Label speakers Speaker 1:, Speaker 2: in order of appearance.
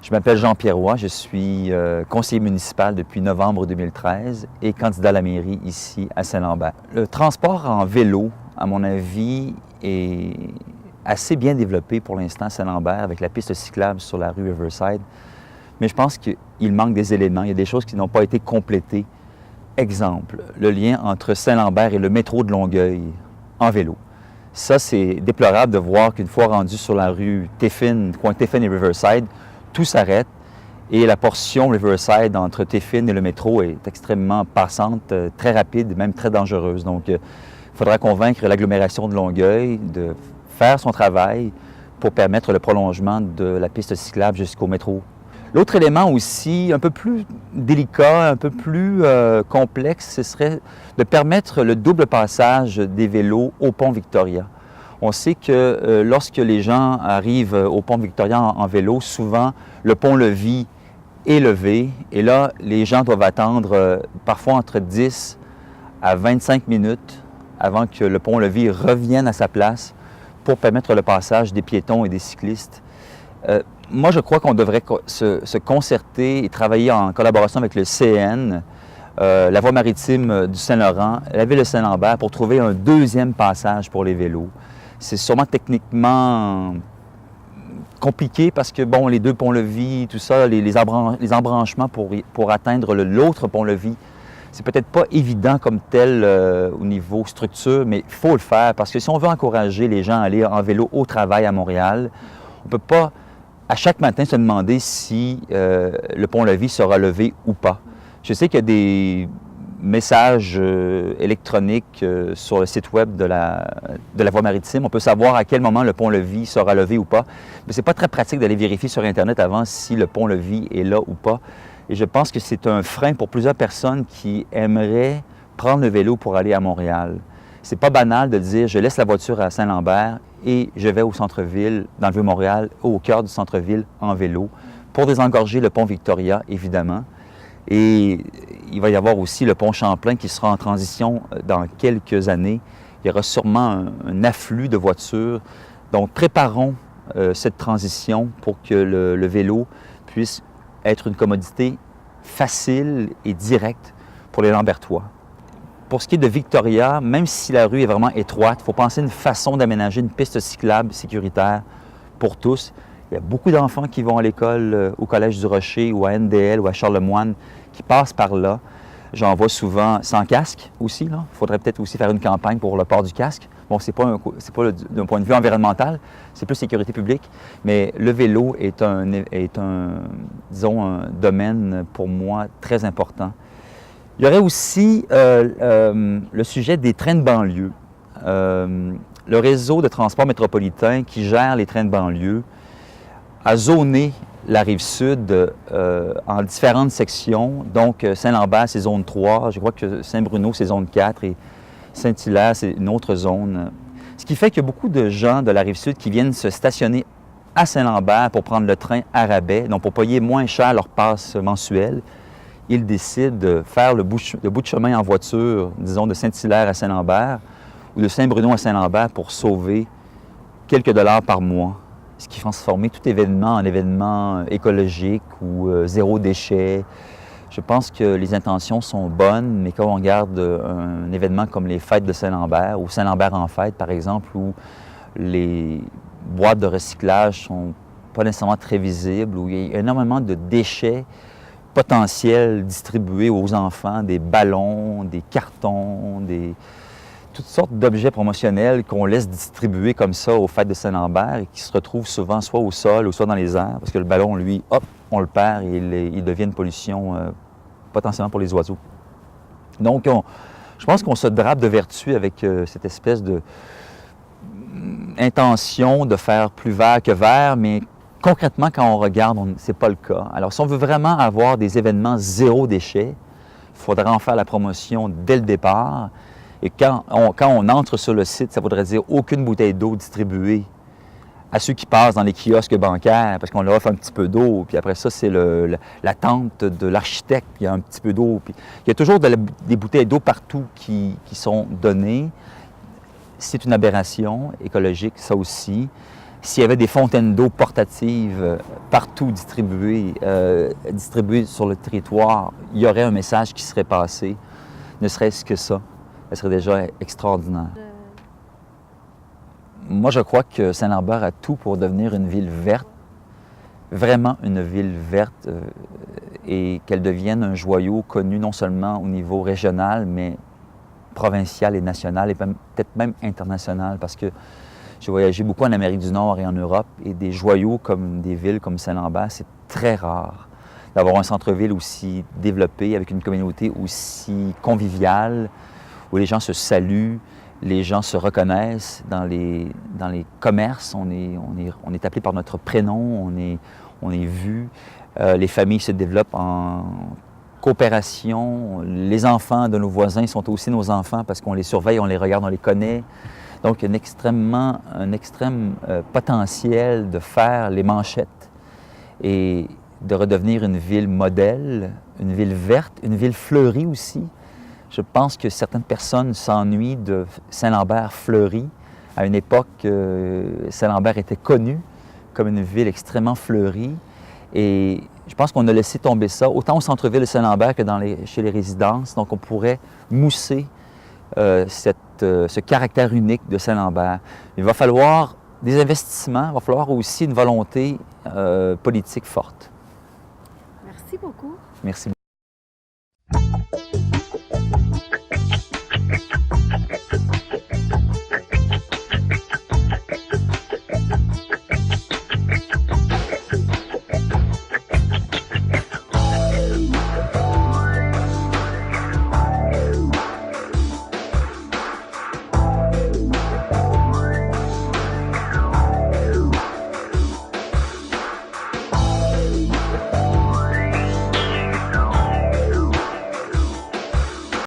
Speaker 1: Je m'appelle Jean-Pierre Roy, je suis conseiller municipal depuis novembre 2013 et candidat à la mairie ici à Saint-Lambert. Le transport en vélo, à mon avis, est assez bien développé pour l'instant à Saint-Lambert avec la piste cyclable sur la rue Riverside. Mais je pense qu'il manque des éléments, il y a des choses qui n'ont pas été complétées. Exemple, le lien entre Saint-Lambert et le métro de Longueuil en vélo. Ça, c'est déplorable de voir qu'une fois rendu sur la rue Tiffin, coin Tiffin et Riverside, tout s'arrête et la portion Riverside entre Tiffin et le métro est extrêmement passante, très rapide, même très dangereuse. Donc, il faudra convaincre l'agglomération de Longueuil de faire son travail pour permettre le prolongement de la piste cyclable jusqu'au métro. L'autre élément aussi, un peu plus délicat, un peu plus complexe, ce serait de permettre le double passage des vélos au pont Victoria. On sait que lorsque les gens arrivent au pont Victoria en vélo, souvent le pont-levis est levé et là, les gens doivent attendre parfois entre 10 à 25 minutes avant que le pont-levis revienne à sa place pour permettre le passage des piétons et des cyclistes. Moi, je crois qu'on devrait se concerter et travailler en collaboration avec le CN, la voie maritime du Saint-Laurent, la ville de Saint-Lambert, pour trouver un deuxième passage pour les vélos. C'est sûrement techniquement compliqué parce que, bon, les deux ponts-levis, tout ça, les embranchements pour atteindre l'autre pont-levis, c'est peut-être pas évident comme tel au niveau structure, mais il faut le faire parce que si on veut encourager les gens à aller en vélo au travail à Montréal, on ne peut pas à chaque matin se demander si le pont-levis sera levé ou pas. Je sais qu'il y a des messages électroniques sur le site web de la voie maritime. On peut savoir à quel moment le pont-levis sera levé ou pas. Mais ce n'est pas très pratique d'aller vérifier sur Internet avant si le pont-levis est là ou pas. Et je pense que c'est un frein pour plusieurs personnes qui aimeraient prendre le vélo pour aller à Montréal. C'est pas banal de dire je laisse la voiture à Saint-Lambert et je vais au centre-ville, dans le Vieux-Montréal, au cœur du centre-ville, en vélo, pour désengorger le pont Victoria, évidemment. Et il va y avoir aussi le pont Champlain qui sera en transition dans quelques années. Il y aura sûrement un afflux de voitures. Donc, préparons cette transition pour que le vélo puisse être une commodité facile et directe pour les Lambertois. Pour ce qui est de Victoria, même si la rue est vraiment étroite, il faut penser à une façon d'aménager une piste cyclable sécuritaire pour tous. Il y a beaucoup d'enfants qui vont à l'école au Collège du Rocher ou à NDL ou à Charlemagne qui passent par là. J'en vois souvent sans casque aussi. Il faudrait peut-être aussi faire une campagne pour le port du casque. Bon, c'est pas d'un point de vue environnemental, c'est plus sécurité publique, mais le vélo est disons, un domaine pour moi très important. Il y aurait aussi le sujet des trains de banlieue. Le réseau de transport métropolitain qui gère les trains de banlieue a zoné la Rive-Sud en différentes sections. Donc, Saint-Lambert, c'est zone 3. Je crois que Saint-Bruno, c'est zone 4. Et Saint-Hilaire, c'est une autre zone. Ce qui fait qu'il y a beaucoup de gens de la Rive-Sud qui viennent se stationner à Saint-Lambert pour prendre le train à rabais, donc pour payer moins cher leur passe mensuelle. Ils décident de faire le bout de chemin en voiture, disons de Saint-Hilaire à Saint-Lambert ou de Saint-Bruno à Saint-Lambert pour sauver quelques dollars par mois, ce qui transforme tout événement en événement écologique ou zéro déchet. Je pense que les intentions sont bonnes, mais quand on regarde un événement comme les fêtes de Saint-Lambert ou Saint-Lambert en fête, par exemple, où les boîtes de recyclage sont pas nécessairement très visibles, où il y a énormément de déchets potentiels distribués aux enfants, des ballons, des cartons, toutes sortes d'objets promotionnels qu'on laisse distribuer comme ça aux fêtes de Saint-Lambert et qui se retrouvent souvent soit au sol ou soit dans les airs, parce que le ballon, lui, hop, on le perd et il devient une pollution potentiellement pour les oiseaux. Donc, je pense qu'on se drape de vertu avec cette espèce de intention de faire plus vert que vert, mais concrètement, quand on regarde, ce n'est pas le cas. Alors, si on veut vraiment avoir des événements zéro déchet, il faudra en faire la promotion dès le départ. Et quand on entre sur le site, ça voudrait dire aucune bouteille d'eau distribuée à ceux qui passent dans les kiosques bancaires, parce qu'on leur offre un petit peu d'eau. Puis après ça, c'est l'attente de l'architecte, puis il y a un petit peu d'eau. Puis il y a toujours des bouteilles d'eau partout qui sont données. C'est une aberration écologique, ça aussi. s'il y avait des fontaines d'eau portatives partout distribuées sur le territoire, il y aurait un message qui serait passé, ne serait-ce que ça. Ça serait déjà extraordinaire. Moi, je crois que Saint-Lambert a tout pour devenir une ville verte, vraiment une ville verte, et qu'elle devienne un joyau connu non seulement au niveau régional, mais provincial et national, et peut-être même international, parce que j'ai voyagé beaucoup en Amérique du Nord et en Europe, et des joyaux comme des villes comme Saint-Lambert, c'est très rare d'avoir un centre-ville aussi développé, avec une communauté aussi conviviale, où les gens se saluent, les gens se reconnaissent dans les commerces, on est appelé par notre prénom, on est vu, les familles se développent en coopération, les enfants de nos voisins sont aussi nos enfants parce qu'on les surveille, on les regarde, on les connaît. Donc, un extrême potentiel de faire les manchettes et de redevenir une ville modèle, une ville verte, une ville fleurie aussi. Je pense que certaines personnes s'ennuient de Saint-Lambert fleuri. À une époque, Saint-Lambert était connu comme une ville extrêmement fleurie. Et je pense qu'on a laissé tomber ça, autant au centre-ville de Saint-Lambert que chez les résidences. Donc, on pourrait mousser ce caractère unique de Saint-Lambert. Il va falloir des investissements, il va falloir aussi une volonté politique forte.
Speaker 2: Merci beaucoup.
Speaker 1: Merci.